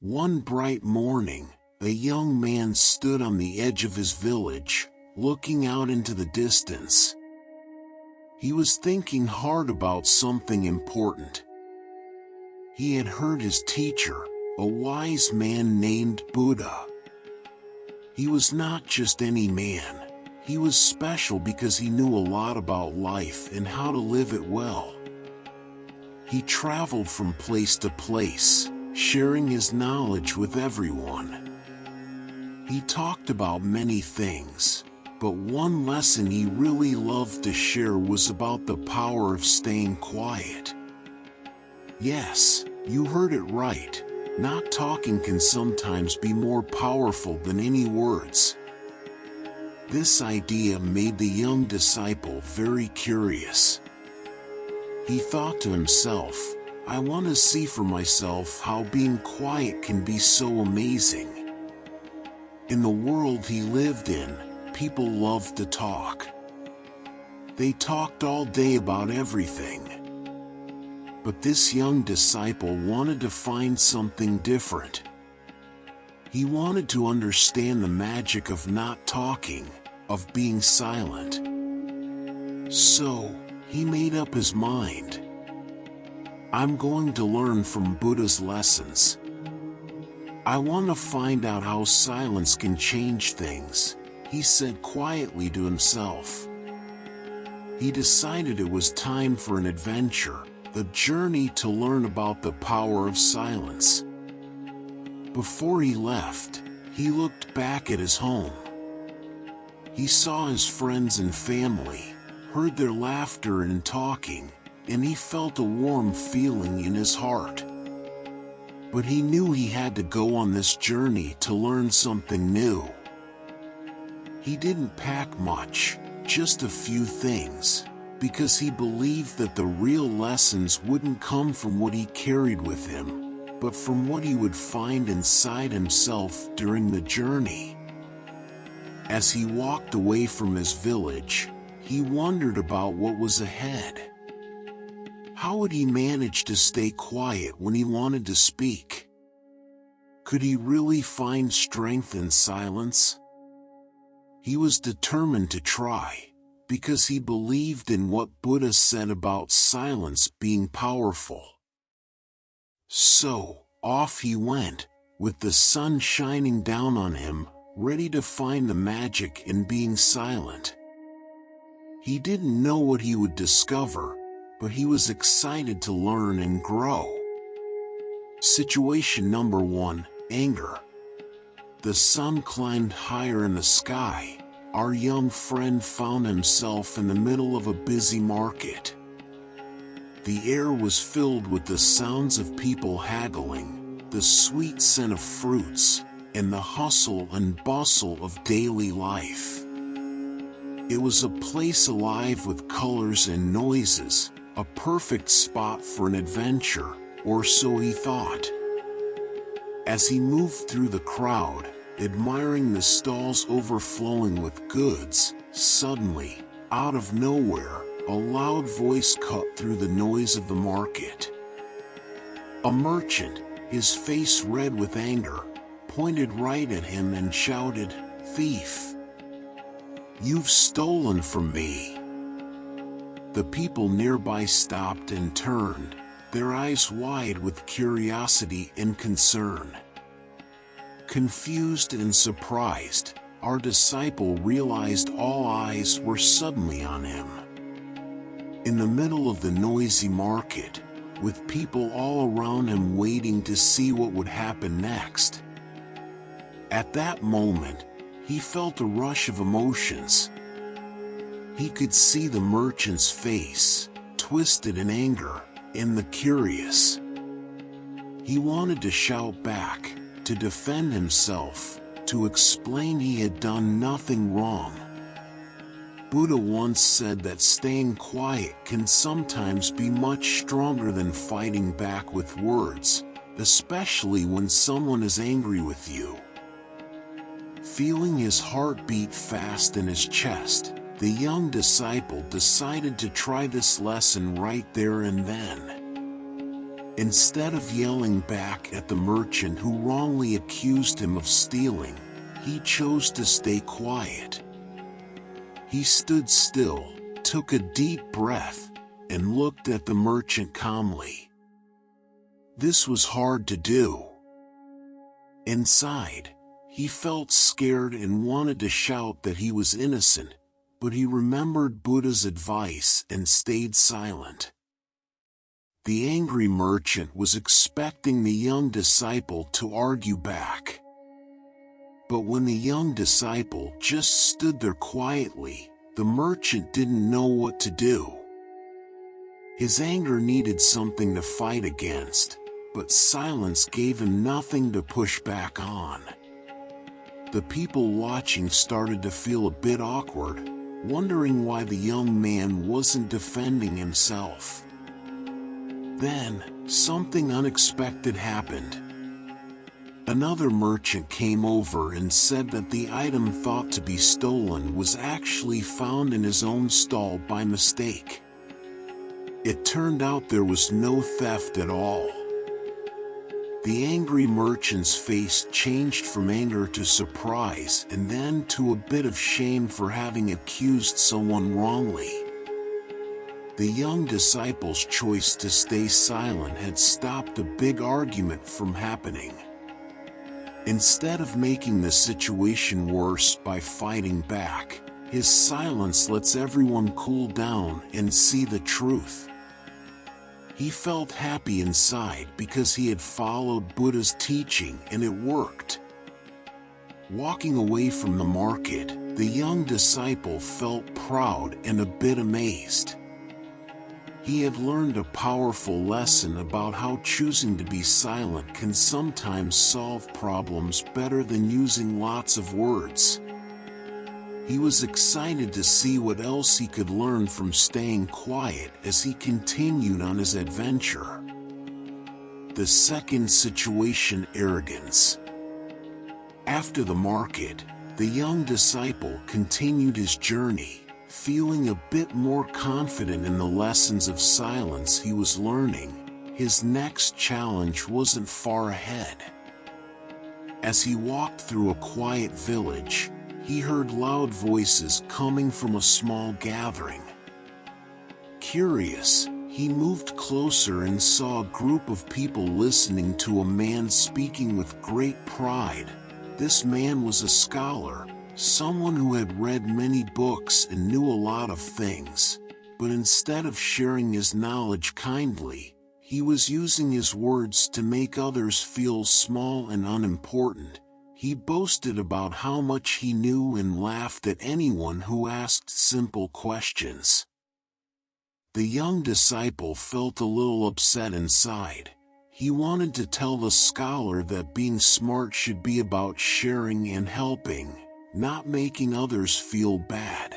One bright morning, a young man stood on the edge of his village, looking out into the distance. He was thinking hard about something important. He had heard his teacher, a wise man named Buddha. He was not just any man. He was special because he knew a lot about life and how to live it well. He traveled from place to place, sharing his knowledge with everyone. He talked about many things, but one lesson he really loved to share was about the power of staying quiet. Yes, you heard it right. Not talking can sometimes be more powerful than any words. This idea made the young disciple very curious. He thought to himself, I want to see for myself how being quiet can be so amazing. In the world he lived in, people loved to talk. They talked all day about everything. But this young disciple wanted to find something different. He wanted to understand the magic of not talking, of being silent. So, he made up his mind. I'm going to learn from Buddha's lessons. I want to find out how silence can change things, he said quietly to himself. He decided it was time for an adventure, the journey to learn about the power of silence. Before he left, he looked back at his home. He saw his friends and family, heard their laughter and talking, and he felt a warm feeling in his heart. But he knew he had to go on this journey to learn something new. He didn't pack much, just a few things, because he believed that the real lessons wouldn't come from what he carried with him, but from what he would find inside himself during the journey. As he walked away from his village, he wondered about what was ahead. How would he manage to stay quiet when he wanted to speak? Could he really find strength in silence? He was determined to try, because he believed in what Buddha said about silence being powerful. So, off he went, with the sun shining down on him, ready to find the magic in being silent. He didn't know what he would discover, but he was excited to learn and grow. Situation number 1, anger. The sun climbed higher in the sky. Our young friend found himself in the middle of a busy market. The air was filled with the sounds of people haggling, the sweet scent of fruits, and the hustle and bustle of daily life. It was a place alive with colors and noises, a perfect spot for an adventure, or so he thought. As he moved through the crowd, admiring the stalls overflowing with goods, suddenly, out of nowhere, a loud voice cut through the noise of the market. A merchant, his face red with anger, pointed right at him and shouted, "Thief! You've stolen from me!" The people nearby stopped and turned, their eyes wide with curiosity and concern. Confused and surprised, our disciple realized all eyes were suddenly on him. In the middle of the noisy market, with people all around him waiting to see what would happen next. At that moment, he felt a rush of emotions. He could see the merchant's face, twisted in anger, and the curious. He wanted to shout back, to defend himself, to explain he had done nothing wrong. Buddha once said that staying quiet can sometimes be much stronger than fighting back with words, especially when someone is angry with you. Feeling his heart beat fast in his chest, the young disciple decided to try this lesson right there and then. Instead of yelling back at the merchant who wrongly accused him of stealing, he chose to stay quiet. He stood still, took a deep breath, and looked at the merchant calmly. This was hard to do. Inside, he felt scared and wanted to shout that he was innocent, but he remembered Buddha's advice and stayed silent. The angry merchant was expecting the young disciple to argue back. But when the young disciple just stood there quietly, the merchant didn't know what to do. His anger needed something to fight against, but silence gave him nothing to push back on. The people watching started to feel a bit awkward, wondering why the young man wasn't defending himself. Then, something unexpected happened. Another merchant came over and said that the item thought to be stolen was actually found in his own stall by mistake. It turned out there was no theft at all. The angry merchant's face changed from anger to surprise and then to a bit of shame for having accused someone wrongly. The young disciple's choice to stay silent had stopped a big argument from happening. Instead of making the situation worse by fighting back, his silence lets everyone cool down and see the truth. He felt happy inside because he had followed Buddha's teaching and it worked. Walking away from the market, the young disciple felt proud and a bit amazed. He had learned a powerful lesson about how choosing to be silent can sometimes solve problems better than using lots of words. He was excited to see what else he could learn from staying quiet as he continued on his adventure. The second situation: arrogance. After the market, the young disciple continued his journey, feeling a bit more confident in the lessons of silence he was learning. His next challenge wasn't far ahead. As he walked through a quiet village, he heard loud voices coming from a small gathering. Curious, he moved closer and saw a group of people listening to a man speaking with great pride. This man was a scholar, someone who had read many books and knew a lot of things, but instead of sharing his knowledge kindly, he was using his words to make others feel small and unimportant. He boasted about how much he knew and laughed at anyone who asked simple questions. The young disciple felt a little upset inside. He wanted to tell the scholar that being smart should be about sharing and helping, not making others feel bad.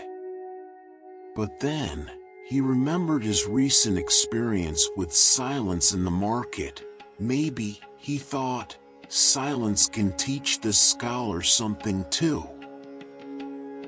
But then, he remembered his recent experience with silence in the market. Maybe, he thought, silence can teach this scholar something too.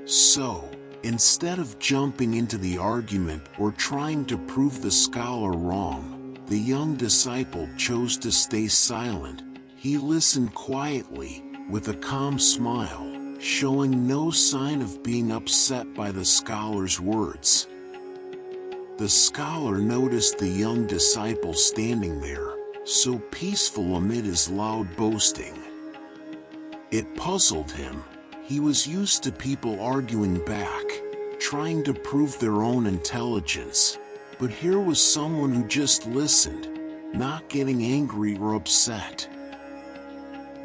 So, instead of jumping into the argument or trying to prove the scholar wrong, the young disciple chose to stay silent. He listened quietly, with a calm smile, showing no sign of being upset by the scholar's words. The scholar noticed the young disciple standing there, so peaceful amid his loud boasting. It puzzled him. He was used to people arguing back, trying to prove their own intelligence. But here was someone who just listened, not getting angry or upset.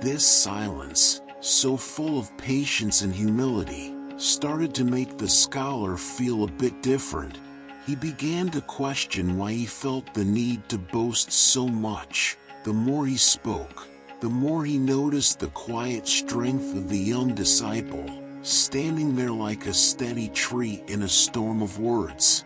This silence, so full of patience and humility, started to make the scholar feel a bit different. He began to question why he felt the need to boast so much. The more he spoke, the more he noticed the quiet strength of the young disciple, standing there like a steady tree in a storm of words.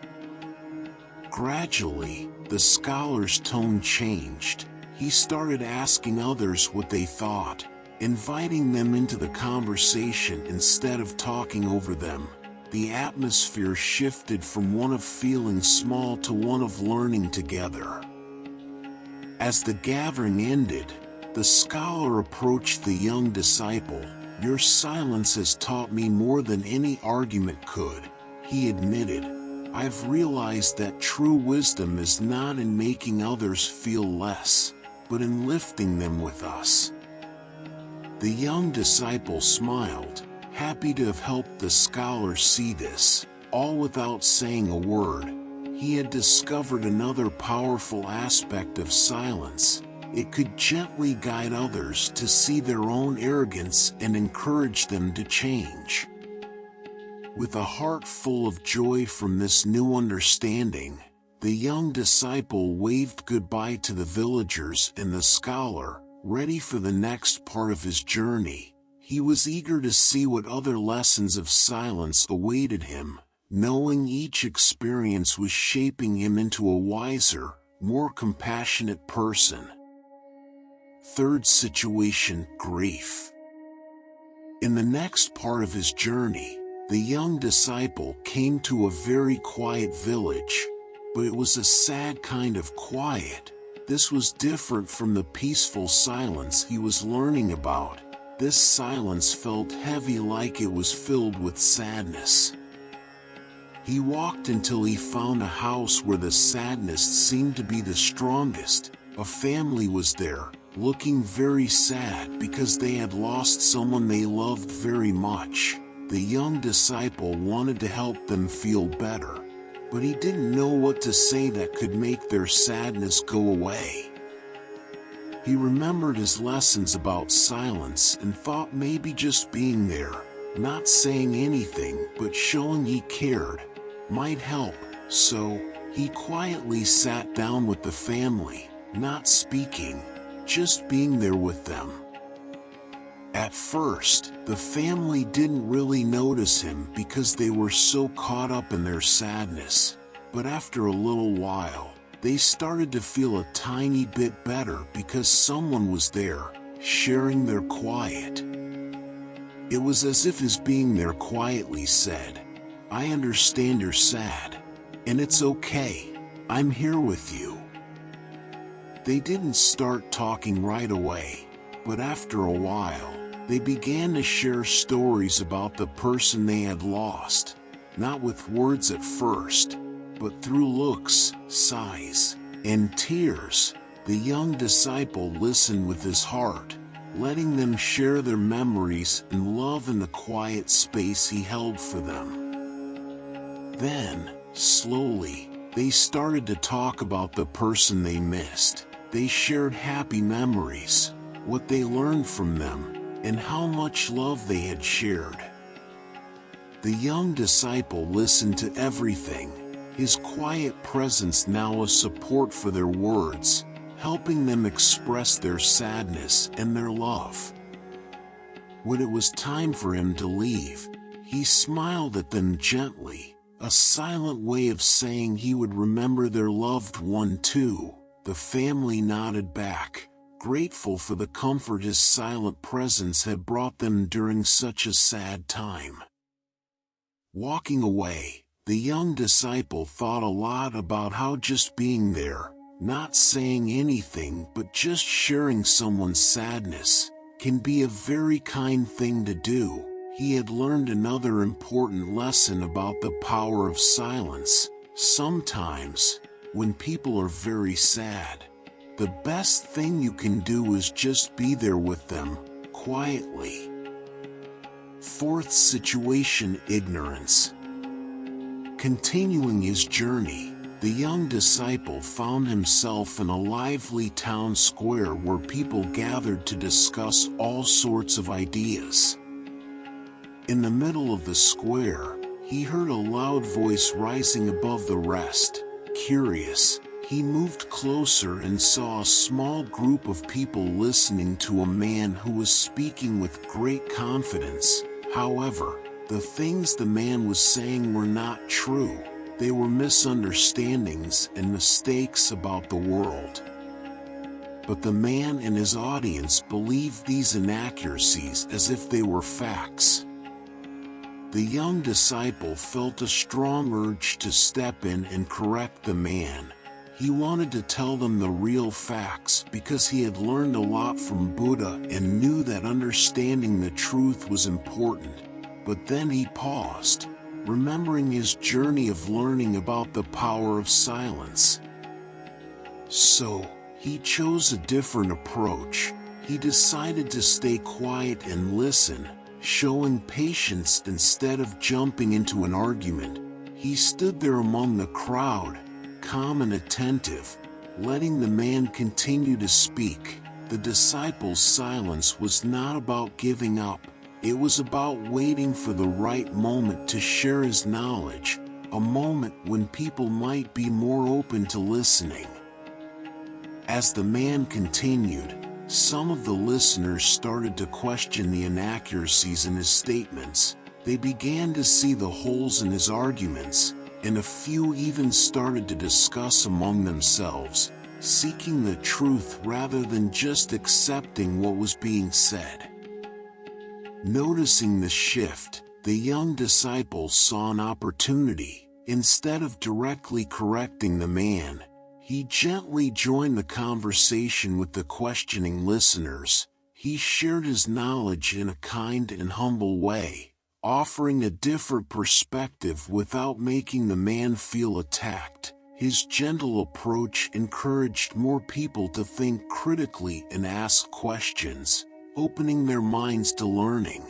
Gradually, the scholar's tone changed. He started asking others what they thought, inviting them into the conversation instead of talking over them. The atmosphere shifted from one of feeling small to one of learning together. As the gathering ended, the scholar approached the young disciple. "Your silence has taught me more than any argument could," he admitted. "I've realized that true wisdom is not in making others feel less, but in lifting them with us." The young disciple smiled, happy to have helped the scholar see this, all without saying a word. He had discovered another powerful aspect of silence. It could gently guide others to see their own arrogance and encourage them to change. With a heart full of joy from this new understanding, the young disciple waved goodbye to the villagers and the scholar, ready for the next part of his journey. He was eager to see what other lessons of silence awaited him, knowing each experience was shaping him into a wiser, more compassionate person. Third situation: grief. In the next part of his journey, the young disciple came to a very quiet village, but it was a sad kind of quiet. This was different from the peaceful silence he was learning about. This silence felt heavy, like it was filled with sadness. He walked until he found a house where the sadness seemed to be the strongest. A family was there, looking very sad because they had lost someone they loved very much. The young disciple wanted to help them feel better, but he didn't know what to say that could make their sadness go away. He remembered his lessons about silence and thought maybe just being there, not saying anything but showing he cared, might help. So, he quietly sat down with the family, not speaking, just being there with them. At first, the family didn't really notice him because they were so caught up in their sadness, but after a little while, they started to feel a tiny bit better because someone was there, sharing their quiet. It was as if his being there quietly said, "I understand you're sad, and it's okay. I'm here with you." They didn't start talking right away, but after a while, they began to share stories about the person they had lost, not with words at first, but through looks, sighs, and tears. The young disciple listened with his heart, letting them share their memories and love in the quiet space he held for them. Then, slowly, they started to talk about the person they missed. They shared happy memories, what they learned from them, and how much love they had shared. The young disciple listened to everything, his quiet presence now a support for their words, helping them express their sadness and their love. When it was time for him to leave, he smiled at them gently, a silent way of saying he would remember their loved one too. The family nodded back, grateful for the comfort his silent presence had brought them during such a sad time. Walking away, the young disciple thought a lot about how just being there, not saying anything but just sharing someone's sadness, can be a very kind thing to do. He had learned another important lesson about the power of silence. Sometimes, when people are very sad, the best thing you can do is just be there with them, quietly. Fourth situation: ignorance. Continuing his journey, the young disciple found himself in a lively town square where people gathered to discuss all sorts of ideas. In the middle of the square, he heard a loud voice rising above the rest. Curious, he moved closer and saw a small group of people listening to a man who was speaking with great confidence. However, the things the man was saying were not true. They were misunderstandings and mistakes about the world. But the man and his audience believed these inaccuracies as if they were facts. The young disciple felt a strong urge to step in and correct the man. He wanted to tell them the real facts because he had learned a lot from Buddha and knew that understanding the truth was important. But then he paused, remembering his journey of learning about the power of silence. So, he chose a different approach. He decided to stay quiet and listen, showing patience instead of jumping into an argument. He stood there among the crowd, calm and attentive, letting the man continue to speak. The disciples' silence was not about giving up. It was about waiting for the right moment to share his knowledge, a moment when people might be more open to listening. As the man continued, some of the listeners started to question the inaccuracies in his statements. They began to see the holes in his arguments, and a few even started to discuss among themselves, seeking the truth rather than just accepting what was being said. Noticing the shift, the young disciple saw an opportunity. Instead of directly correcting the man, he gently joined the conversation with the questioning listeners. He shared his knowledge in a kind and humble way, offering a different perspective without making the man feel attacked. His gentle approach encouraged more people to think critically and ask questions, opening their minds to learning.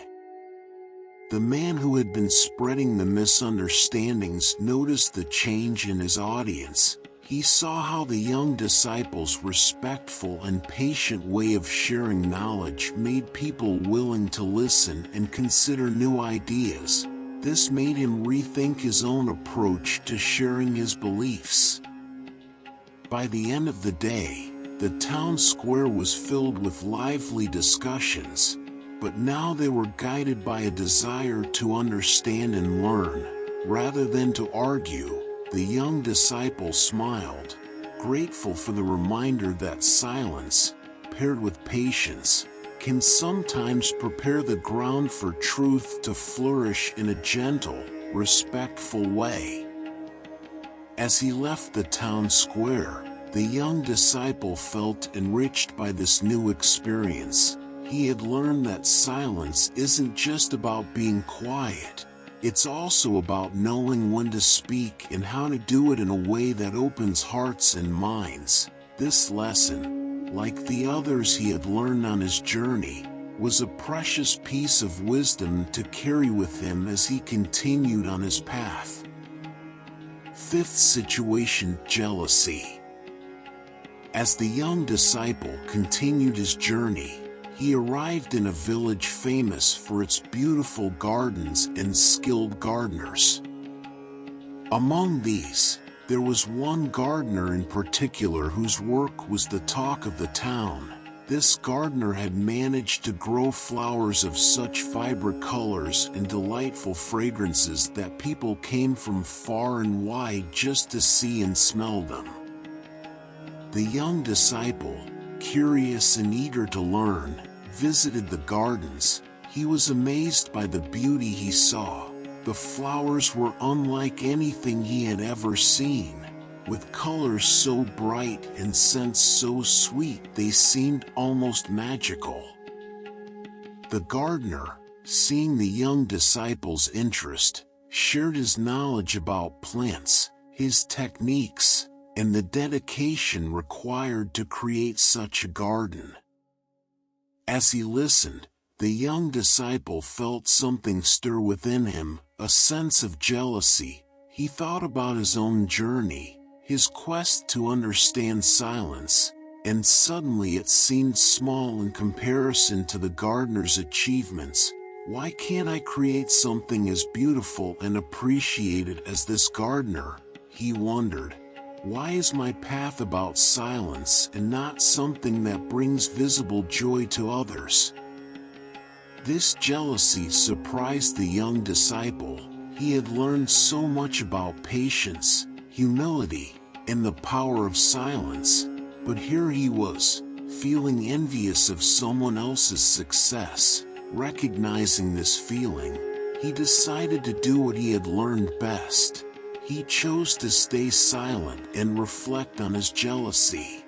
The man who had been spreading the misunderstandings noticed the change in his audience. He saw how the young disciples' respectful and patient way of sharing knowledge made people willing to listen and consider new ideas. This made him rethink his own approach to sharing his beliefs. By the end of the day, the town square was filled with lively discussions, but now they were guided by a desire to understand and learn, rather than to argue. The young disciple smiled, grateful for the reminder that silence, paired with patience, can sometimes prepare the ground for truth to flourish in a gentle, respectful way. As he left the town square, the young disciple felt enriched by this new experience. He had learned that silence isn't just about being quiet. It's also about knowing when to speak and how to do it in a way that opens hearts and minds. This lesson, like the others he had learned on his journey, was a precious piece of wisdom to carry with him as he continued on his path. Fifth situation: jealousy. As the young disciple continued his journey, he arrived in a village famous for its beautiful gardens and skilled gardeners. Among these, there was one gardener in particular whose work was the talk of the town. This gardener had managed to grow flowers of such vibrant colors and delightful fragrances that people came from far and wide just to see and smell them. The young disciple, curious and eager to learn, visited the gardens. He was amazed by the beauty he saw. The flowers were unlike anything he had ever seen, with colors so bright and scents so sweet they seemed almost magical. The gardener, seeing the young disciple's interest, shared his knowledge about plants, his techniques, and the dedication required to create such a garden. As he listened, the young disciple felt something stir within him, a sense of jealousy. He thought about his own journey, his quest to understand silence, and suddenly it seemed small in comparison to the gardener's achievements. Why can't I create something as beautiful and appreciated as this gardener? He wondered. Why is my path about silence and not something that brings visible joy to others? This jealousy surprised the young disciple. He had learned so much about patience, humility, and the power of silence, but here he was, feeling envious of someone else's success. Recognizing this feeling, he decided to do what he had learned best. he chose to stay silent and reflect on his jealousy.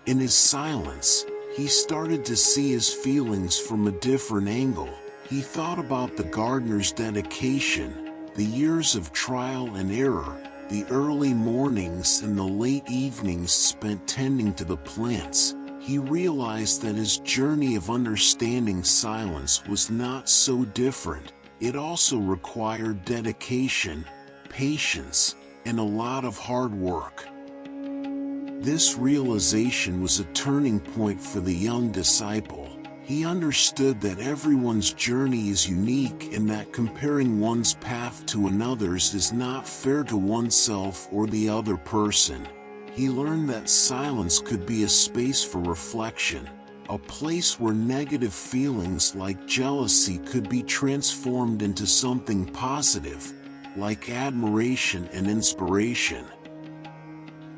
In his silence, he started to see his feelings from a different angle. He thought about the gardener's dedication, the years of trial and error, the early mornings and the late evenings spent tending to the plants. He realized that his journey of understanding silence was not so different. It also required dedication, patience, and a lot of hard work. This realization was a turning point for the young disciple. He understood that everyone's journey is unique and that comparing one's path to another's is not fair to oneself or the other person. He learned that silence could be a space for reflection, a place where negative feelings like jealousy could be transformed into something positive, like admiration and inspiration.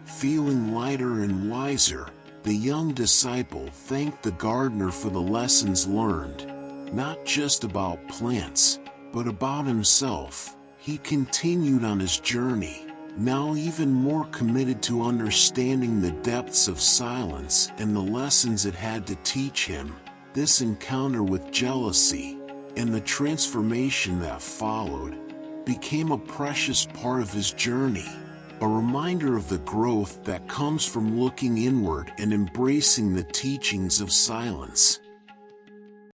Feeling lighter and wiser, the young disciple thanked the gardener for the lessons learned, not just about plants, but about himself. He continued on his journey, now even more committed to understanding the depths of silence and the lessons it had to teach him. This encounter with jealousy, and the transformation that followed, became a precious part of his journey, a reminder of the growth that comes from looking inward and embracing the teachings of silence.